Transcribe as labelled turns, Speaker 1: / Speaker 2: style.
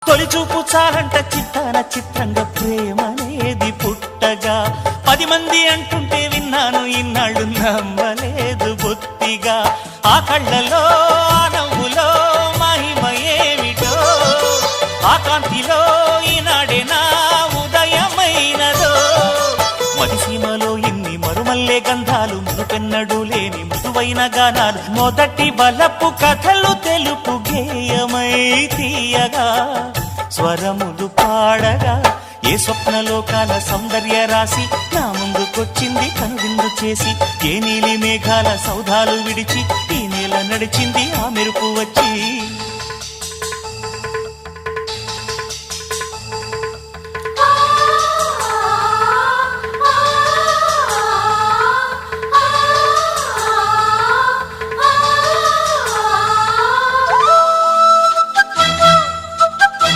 Speaker 1: తొలిచూపు చాలంట చిత్తాన చిత్రంగా ప్రేమనేది పుట్టగా 10 మంది అంటుంటే విన్నాను ఇన్నాళ్ళు నమ్మలేదు బొత్తిగా ఆ కళ్ళలో ఆ నవ్వులో మహిమ ఏమిటో ఆ కాంతిలో ఈనాడే నా ఉదయమైనదో మదిసీమలో ఇన్ని మరుమల్లే గంధాలు మునుపెన్నడు లేని మృదువైన గానాలు మొదటి బలపు కథలు తెలుపు గేయమై తీయగా స్వరములు పాడగా ఏ స్వప్నలోకాల సౌందర్య రాశి నా ముందుకొచ్చింది కనువిందు చేసి ఏ నీలి మేఘాల సౌధాలు విడిచి ఈ నేల నడిచింది ఆ మెరుపు వచ్చి